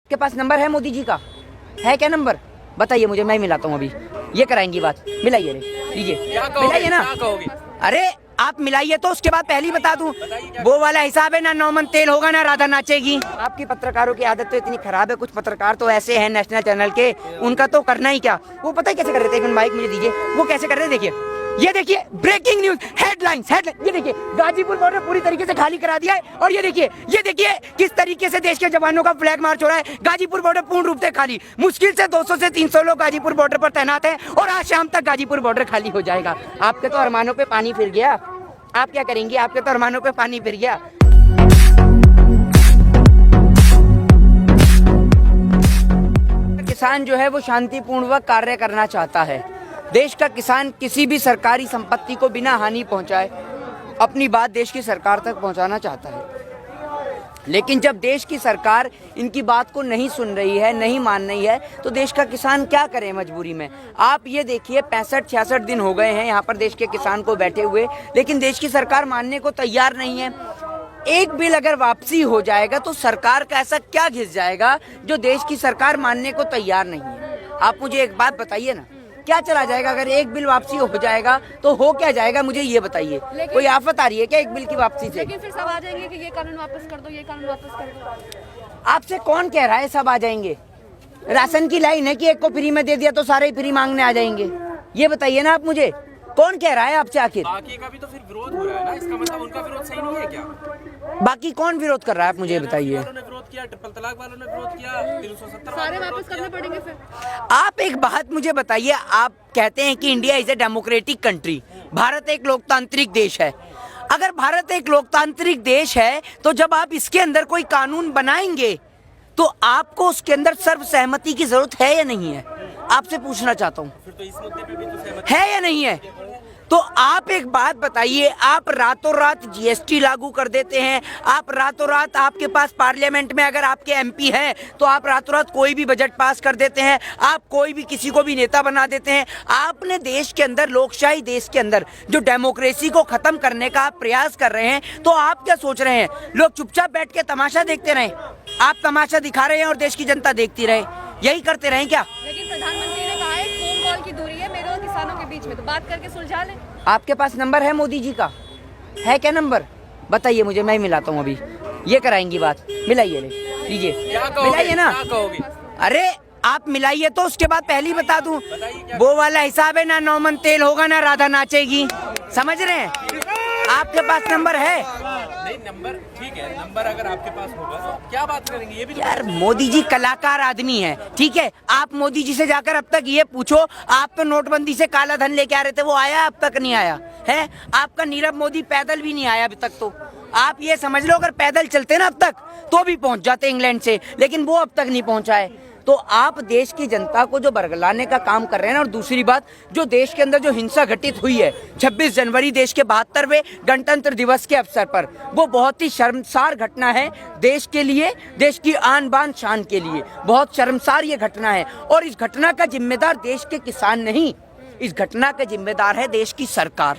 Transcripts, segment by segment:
के पास नंबर है मोदी जी का? है क्या नंबर? बताइए मुझे, मैं मिलाता हूँ अभी। ये कराएंगी बात, मिलाइए लीजिए, मिलाइए ना। अरे आप मिलाइए तो उसके बाद पहले ही बता दूं, वो वाला हिसाब है ना, 9 मन तेल होगा ना राधा नाचेगी। आपकी पत्रकारों की आदत तो इतनी खराब है, कुछ पत्रकार तो ऐसे हैं नेशनल चैनल के, उनका तो करना ही क्या। वो पता है कैसे कर रहे थे, एक मिनट माइक मुझे दीजिए, वो कैसे कर रहे थे, देखिए ये देखिए ब्रेकिंग न्यूज हेडलाइंस, ये देखिए गाजीपुर बॉर्डर पूरी तरीके से खाली करा दिया है। और ये देखिए किस तरीके से देश के जवानों का फ्लैग मार्च हो रहा है। गाजीपुर बॉर्डर पूर्ण रूप से खाली, मुश्किल से 200 से 300 लोग गाजीपुर बॉर्डर पर तैनात हैं और आज शाम तक गाजीपुर बॉर्डर खाली हो जाएगा। आपके तो अरमानों पे पानी फिर गया, आप क्या करेंगे? आपके तो अरमानों पे पानी फिर गया। किसान जो है वो शांतिपूर्वक कार्य करना चाहता है। देश का किसान किसी भी सरकारी संपत्ति को बिना हानि पहुंचाए अपनी बात देश की सरकार तक पहुंचाना चाहता है। लेकिन जब देश की सरकार इनकी बात को नहीं सुन रही है, नहीं मान रही है, तो देश का किसान क्या करे मजबूरी में। आप ये देखिए 65-66 दिन हो गए हैं यहाँ पर देश के किसान को बैठे हुए, लेकिन देश की सरकार मानने को तैयार नहीं है। एक बिल अगर वापसी हो जाएगा तो सरकार का ऐसा क्या घिस जाएगा जो देश की सरकार मानने को तैयार नहीं है। आप मुझे एक बात बताइए ना, क्या चला जाएगा अगर एक बिल वापसी हो जाएगा? तो हो क्या जाएगा मुझे ये बताइए। कोई आफत आ रही है क्या एक बिल की वापसी से? लेकिन फिर सब आ जाएंगे कि ये कानून वापस कर दो, ये कानून वापस कर दो। आपसे कौन कह रहा है सब आ जाएंगे? राशन की लाइन है कि एक को फ्री में दे दिया तो सारे फ्री मांगने आ जाएंगे? ये बताइए ना आप मुझे, कौन कह रहा है आपसे? आखिर बाकी का भी तो फिर विरोध हो रहा है ना, इसका मतलब उनका विरोध सही नहीं है क्या? बाकी कौन विरोध कर रहा है आप मुझे बताइए। वालों ने विरोध किया, ट्रिपल तलाक वालों ने विरोध किया, 370 सारे वापस करने पड़ेंगे फिर। आप एक बात मुझे बताइए, आप कहते हैं कि India is a democratic country, Bharat एक लोकतांत्रिक देश है। अगर भारत एक लोकतांत्रिक देश है तो जब आप इसके अंदर कोई कानून बनाएंगे तो आपको उसके अंदर सर्वसहमति की जरूरत है या नहीं है? आपसे पूछना चाहता हूँ, फिर तो इस मुद्दे पे भी तो सहमति है या नहीं है? तो आप एक बात बताइए, आप रातों रात जीएसटी लागू कर देते हैं, आप रातों रात, आपके पास पार्लियामेंट में अगर आपके एमपी हैं तो आप रातों रात कोई भी बजट पास कर देते हैं, आप कोई भी किसी को भी नेता बना देते हैं। आपने देश के अंदर, लोकशाही देश के अंदर जो डेमोक्रेसी को खत्म करने का आप प्रयास कर रहे हैं, तो आप क्या सोच रहे हैं लोग चुपचाप बैठ के तमाशा देखते रहें? आप तमाशा दिखा रहे हैं और देश की जनता देखती रहे, यही करते रहें क्या? लेकिन प्रधानमंत्री ने कहा है फोन कॉल की दूरी है मेरे और किसानों के बीच में, तो बात करके सुलझा लें। आपके पास नंबर है मोदी जी का? है क्या नंबर? बताइए मुझे, मैं मिलाता हूँ अभी। ये कराएंगी बात, मिलाइए लीजिए, मिलाइए ना। अरे आप मिलाइए तो उसके बाद पहले ही बता दूं, वो वाला हिसाब है ना, 9 मन तेल होगा ना राधा नाचेगी। समझ रहे हैं? आपके पास नंबर है? नहीं, नंबर ठीक है, नंबर अगर आपके पास होगा तो क्या बात करेंगे? ये भी यार मोदी जी कलाकार आदमी है, ठीक है। आप मोदी जी से जाकर अब तक ये पूछो, आप तो नोटबंदी से काला धन लेके आ रहे थे, वो आया? अब तक नहीं आया है। आपका नीरव मोदी पैदल भी नहीं आया अभी तक। तो आप ये समझ लो, अगर पैदल चलते ना अब तक तो भी पहुंच जाते इंग्लैंड से, लेकिन वो अब तक नहीं पहुंचा है। तो आप देश की जनता को जो बरगलाने का काम कर रहे हैं ना, और दूसरी बात, जो देश के अंदर जो हिंसा घटित हुई है 26 जनवरी देश के 72वें गणतंत्र दिवस के अवसर पर, वो बहुत ही शर्मसार घटना है देश के लिए, देश की आन बान शान के लिए बहुत शर्मसार ये घटना है। और इस घटना का जिम्मेदार देश के किसान नहीं, इस घटना का जिम्मेदार है देश की सरकार।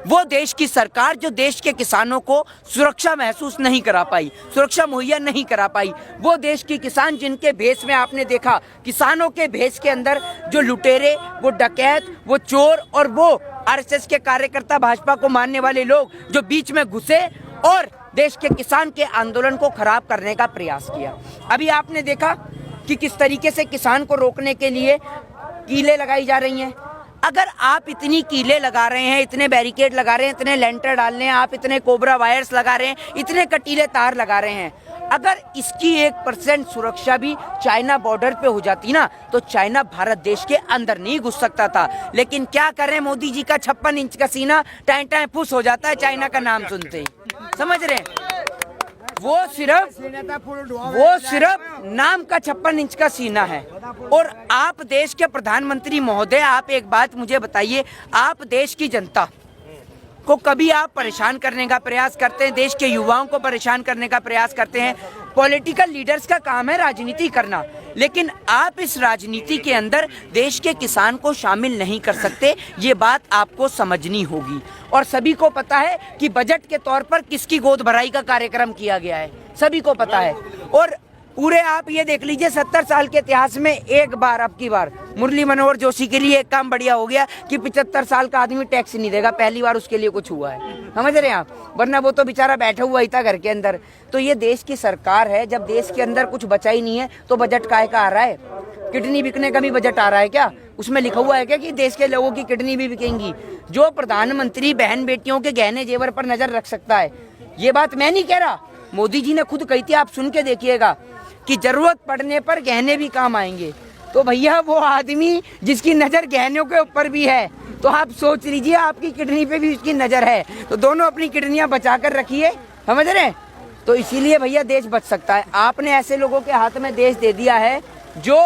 वो देश की सरकार जो देश के किसानों को सुरक्षा महसूस नहीं करा पाई, सुरक्षा मुहैया नहीं करा पाई। वो देश की किसान जिनके भेष में आपने देखा, किसानों के भेष के अंदर जो लुटेरे, वो डकैत, वो चोर और वो आरएसएस के कार्यकर्ता, भाजपा को मानने वाले लोग जो बीच में घुसे और देश के किसान के आंदोलन को खराब करने का प्रयास किया। अभी आपने देखा कि किस तरीके से किसान को रोकने के लिए कीलें लगाई जा रही हैं। अगर आप इतनी कीलें लगा रहे हैं, इतने बैरिकेड लगा रहे हैं, इतने लेंटर डाल रहे हैं, आप इतने कोबरा वायर्स लगा रहे हैं, इतने कटीले तार लगा रहे हैं, अगर इसकी 1% सुरक्षा भी चाइना बॉर्डर पे हो जाती ना, तो चाइना भारत देश के अंदर नहीं घुस सकता था। लेकिन क्या करें, मोदी जी का 56 इंच का सीना टाइम टाइम फुस हो जाता है चाइना का नाम सुनते ही। समझ रहे हैं? वो सिर्फ नाम का 56 इंच का सीना है। और आप देश के प्रधानमंत्री महोदय, आप एक बात मुझे बताइए, आप देश की जनता को कभी आप परेशान करने का प्रयास करते हैं, देश के युवाओं को परेशान करने का प्रयास करते हैं। पॉलिटिकल लीडर्स का काम है राजनीति करना, लेकिन आप इस राजनीति के अंदर देश के किसान को शामिल नहीं कर सकते। ये बात आपको समझनी होगी। और सभी को पता है कि बजट के तौर पर किसकी गोद भराई का कार्यक्रम किया गया है, सभी को पता है। और पूरे आप ये देख लीजिए 70 साल के इतिहास में एक बार, अब की बार मुरली मनोहर जोशी के लिए एक काम बढ़िया हो गया कि 75 साल का आदमी टैक्स नहीं देगा, पहली बार उसके लिए कुछ हुआ है, समझ रहे हैं आप, वरना वो तो बेचारा बैठा हुआ ही था घर के अंदर। तो ये देश की सरकार है, जब देश के अंदर कुछ बचा ही नहीं है तो बजट काहे का आ रहा है? किडनी बिकने का भी बजट आ रहा है क्या? उसमें लिखा हुआ है क्या कि देश के लोगों की किडनी भी बिकेंगी? जो प्रधानमंत्री बहन बेटियों के गहने जेवर पर नजर रख सकता है, ये बात मैं नहीं कह रहा, मोदी जी ने खुद कही थी, आप सुन के देखिएगा कि जरूरत पड़ने पर गहने भी काम आएंगे। तो भैया वो आदमी जिसकी नजर गहनों के ऊपर भी है, तो आप सोच लीजिए आपकी किडनी पे भी उसकी नजर है, तो दोनों अपनी किडनियां बचा कर रखिए, समझ रहे हैं? तो इसीलिए भैया देश बच सकता है। आपने ऐसे लोगों के हाथ में देश दे दिया है जो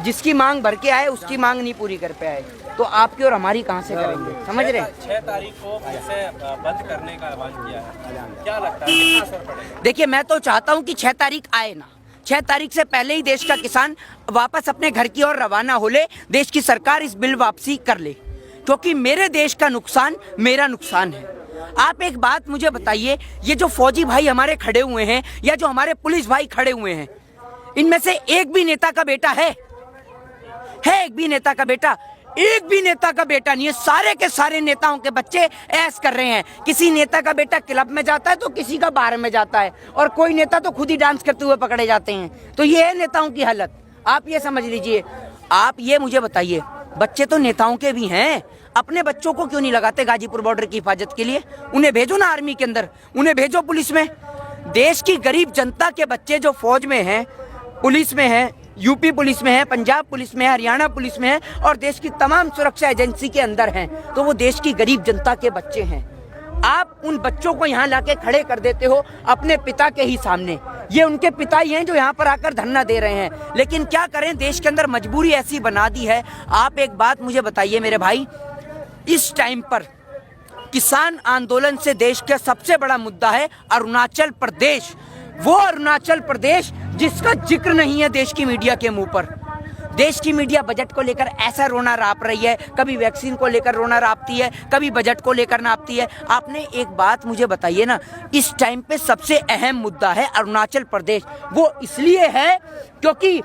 जिसकी मांग भर के आए उसकी मांग नहीं पूरी कर पाए, तो आपकी और हमारी कहाँ से करेंगे, समझ रहे हैं? 6 तारीख को फिर से बंद करने का आह्वान किया है, क्या लगता है कितना असर पड़ेगा? देखिए, मैं तो चाहता हूँ कि 6 तारीख आए ना, 6 तारीख से पहले ही देश का किसान वापस अपने घर की ओर रवाना हो ले, देश की सरकार इस बिल वापसी कर ले, क्योंकि मेरे देश का नुकसान मेरा नुकसान है। आप एक बात मुझे बताइए, ये जो फौजी भाई हमारे खड़े हुए हैं या जो हमारे पुलिस भाई खड़े हुए हैं, इनमें से एक भी नेता का बेटा है? एक भी नेता का बेटा? एक भी नेता का बेटा नहीं है। सारे के सारे नेताओं के बच्चे ऐश कर रहे हैं। किसी नेता का बेटा क्लब में जाता है तो किसी का बार में जाता है, और कोई नेता तो खुद ही डांस करते हुए पकड़े जाते हैं। तो ये है नेताओं की हालत, आप ये समझ लीजिए। आप ये मुझे बताइए, बच्चे तो नेताओं के भी हैं, अपने बच्चों को क्यों नहीं लगाते गाजीपुर बॉर्डर की हिफाजत के लिए? उन्हें भेजो ना आर्मी के अंदर, उन्हें भेजो पुलिस में। देश की गरीब जनता के बच्चे जो फौज में हैं, पुलिस में हैं, यूपी पुलिस में है, पंजाब पुलिस में है, हरियाणा पुलिस में है, और देश की तमाम सुरक्षा एजेंसी के अंदर हैं, तो वो देश की गरीब जनता के बच्चे हैं। आप उन बच्चों को यहाँ लाके खड़े कर देते हो अपने पिता के ही सामने। ये उनके पिता ही हैं जो यहाँ पर आकर धरना दे रहे हैं, लेकिन क्या करें, देश के अंदर मजबूरी ऐसी बना दी है। आप एक बात मुझे बताइए मेरे भाई, इस टाइम पर किसान आंदोलन से देश का सबसे बड़ा मुद्दा है अरुणाचल प्रदेश। वो अरुणाचल प्रदेश जिसका जिक्र नहीं है देश की मीडिया के मुंह पर। देश की मीडिया बजट को लेकर ऐसा रोना राप रही है, कभी वैक्सीन को लेकर रोना रापती है, कभी बजट को लेकर नापती है। आपने एक बात मुझे बताइए ना, इस टाइम पे सबसे अहम मुद्दा है अरुणाचल प्रदेश। वो इसलिए है क्योंकि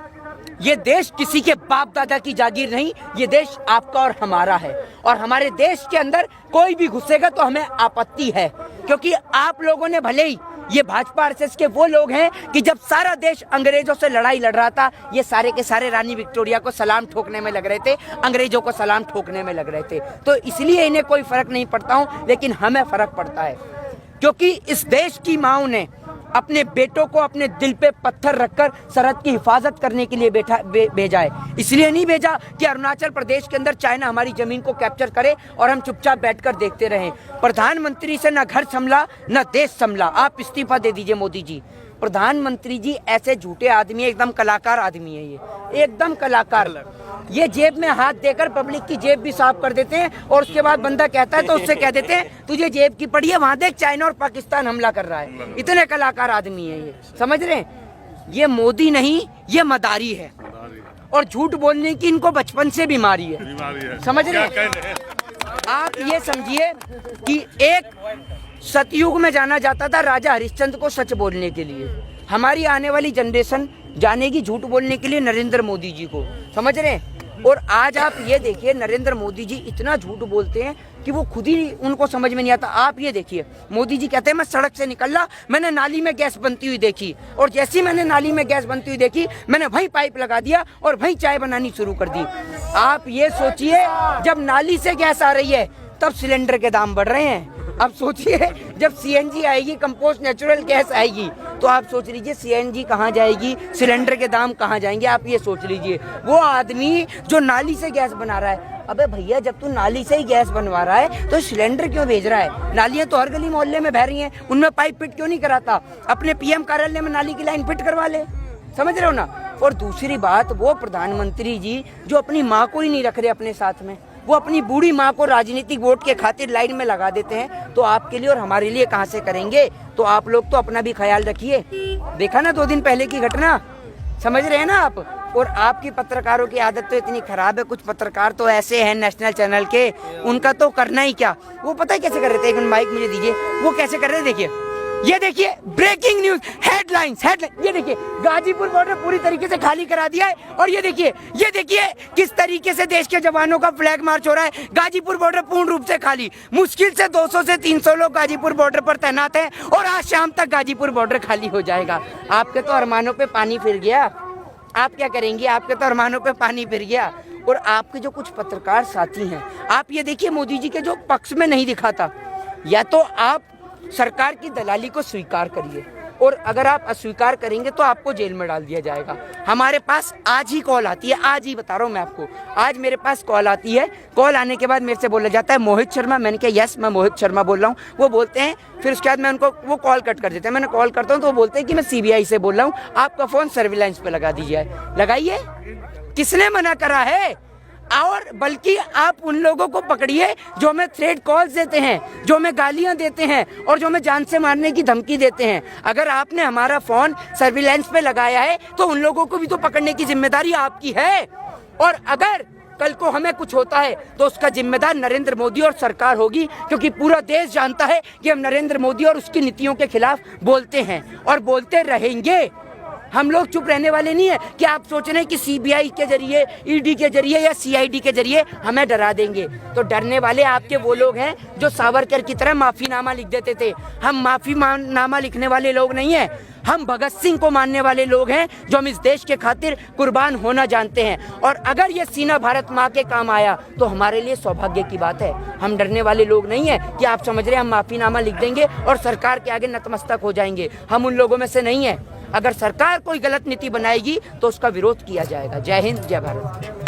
ये देश किसी के बाप दादा की जागीर नहीं, ये देश आपका और हमारा है, और हमारे देश के अंदर कोई भी घुसेगा तो हमें आपत्ति है, क्योंकि आप लोगों ने भले ही, ये भाजपा आरएसएस के वो लोग हैं कि जब सारा देश अंग्रेजों से लड़ाई लड़ रहा था, ये सारे के सारे रानी विक्टोरिया को सलाम ठोकने में लग रहे थे, अंग्रेजों को सलाम ठोकने में लग रहे थे। तो इसलिए इन्हें कोई फर्क नहीं पड़ता हूं, लेकिन हमें फर्क पड़ता है, क्योंकि इस देश की माओ ने अपने बेटों को अपने दिल पे पत्थर रखकर सरहद की हिफाजत करने के लिए भेजा है। इसलिए नहीं भेजा कि अरुणाचल प्रदेश के अंदर चाइना हमारी जमीन को कैप्चर करे और हम चुपचाप बैठकर देखते रहें। प्रधानमंत्री से न घर संभला न देश संभला। आप इस्तीफा दे दीजिए मोदी जी। प्रधानमंत्री जी ऐसे झूठे आदमी है, एकदम कलाकार आदमी है, ये एकदम कलाकार। ये जेब में हाथ देकर पब्लिक की जेब भी साफ कर देते हैं, और उसके बाद बंदा कहता है तो उससे कह देते हैं तुझे जेब की पड़ी है, वहां देख चाइना और पाकिस्तान हमला कर रहा है। इतने कलाकार आदमी है ये, समझ रहे हैं? ये मोदी नहीं, ये मदारी है, और झूठ बोलने की इनको बचपन से बीमारी है, समझ रहे हैं? आप ये समझिए कि एक सतयुग में जाना जाता था राजा हरिश्चंद्र को सच बोलने के लिए, हमारी आने वाली जनरेशन जानेगी झूठ बोलने के लिए नरेंद्र मोदी जी को, समझ रहे हैं? और आज आप ये देखिए, नरेंद्र मोदी जी इतना झूठ बोलते हैं कि वो खुद ही उनको समझ में नहीं आता। आप ये देखिए, मोदी जी कहते हैं मैं सड़क से निकला, मैंने नाली में गैस बनती हुई देखी, और जैसे ही मैंने नाली में गैस बनती हुई देखी, मैंने वहीं पाइप लगा दिया और वहीं चाय बनानी शुरू कर दी। आप ये सोचिए, जब नाली से गैस आ रही है तब सिलेंडर के दाम बढ़ रहे हैं। अब सोचिए, जब सीएनजी आएगी, कंपोस्ट नेचुरल गैस आएगी, तो आप सोच लीजिए सीएनजी कहाँ जाएगी, सिलेंडर के दाम कहाँ जाएंगे। आप ये सोच लीजिए, वो आदमी जो नाली से गैस बना रहा है, अबे भैया जब तू नाली से ही गैस बनवा रहा है तो सिलेंडर क्यों भेज रहा है? नालियां तो हर गली मोहल्ले में बह रही हैं, उनमें पाइप फिट क्यों नहीं कराता? अपने पीएम कार्यालय में नाली की लाइन फिट करवा ले, समझ रहे हो ना? और दूसरी बात, वो प्रधानमंत्री जी जो अपनी माँ को ही नहीं रख रहे अपने साथ में, वो अपनी बूढ़ी माँ को राजनीतिक वोट के खातिर लाइन में लगा देते हैं, तो आपके लिए और हमारे लिए कहाँ से करेंगे? तो आप लोग तो अपना भी ख्याल रखिए। देखा ना 2 दिन पहले की घटना, समझ रहे हैं ना आप? और आपकी पत्रकारों की आदत तो इतनी खराब है, कुछ पत्रकार तो ऐसे हैं नेशनल चैनल के, उनका तो करना ही क्या। वो पता है कैसे कर रहे थे? एक मिनट माइक मुझे दीजिए। वो कैसे कर रहे थे देखिए, ये देखिए ब्रेकिंग न्यूज, हेडलाइंस। ये देखिए गाजीपुर बॉर्डर पूरी तरीके से खाली करा दिया है। और ये देखिए किस तरीके से देश के जवानों का फ्लैग मार्च हो रहा है। गाजीपुर बॉर्डर पूर्ण रूप से खाली, मुश्किल से 200 से 300 लोग गाजीपुर बॉर्डर पर तैनात हैं और आज शाम तक गाजीपुर बॉर्डर खाली हो जाएगा। आपके तो अरमानों पे पानी फिर गया, आप क्या करेंगे? आपके तो अरमानों पे पानी फिर गया। और आपके जो कुछ पत्रकार साथी हैं, आप ये देखिए मोदी जी के जो पक्ष में नहीं दिखाता, या तो आप सरकार की दलाली को स्वीकार करिए और अगर आप अस्वीकार करेंगे तो आपको जेल में डाल दिया जाएगा। हमारे पास आज ही कॉल आती है, आज ही बता रहा हूँ मैं आपको, आज मेरे पास कॉल आती है। कॉल आने के बाद मेरे से बोला जाता है मोहित शर्मा। मैंने कहा यस मैं मोहित शर्मा बोल रहा हूँ। वो बोलते हैं, फिर उसके बाद मैं उनको वो कॉल कट कर देते हैं। मैंने कॉल करता हूँ तो वो बोलते हैं कि मैं CBI से बोल रहा हूँ, आपका फ़ोन सर्विलांस पे लगा दीजिए। लगाइए, किसने मना करा है? और बल्कि आप उन लोगों को पकड़िए जो हमें थ्रेड कॉल्स देते हैं, जो हमें गालियां देते हैं और जो हमें जान से मारने की धमकी देते हैं। अगर आपने हमारा फोन सर्विलांस पे लगाया है तो उन लोगों को भी तो पकड़ने की जिम्मेदारी आपकी है। और अगर कल को हमें कुछ होता है तो उसका जिम्मेदार नरेंद्र मोदी और सरकार होगी, क्योंकि पूरा देश जानता है कि हम नरेंद्र मोदी और उसकी नीतियों के खिलाफ बोलते हैं और बोलते रहेंगे। हम लोग चुप रहने वाले नहीं है कि आप सोच रहे हैं कि CBI के जरिए, ED के जरिए या CID के जरिए हमें डरा देंगे। तो डरने वाले आपके वो लोग हैं जो सावरकर की तरह माफीनामा लिख देते थे। हम माफीनामा लिखने वाले लोग नहीं हैं, हम भगत सिंह को मानने वाले लोग हैं जो हम इस देश के खातिर कुर्बान होना जानते हैं। और अगर ये सीना भारत माँ के काम आया तो हमारे लिए सौभाग्य की बात है। हम डरने वाले लोग नहीं है कि आप समझ रहे हैं हम माफीनामा लिख देंगे और सरकार के आगे नतमस्तक हो जाएंगे। हम उन लोगों में से नहीं है। अगर सरकार कोई गलत नीति बनाएगी तो उसका विरोध किया जाएगा। जय हिंद, जय भारत।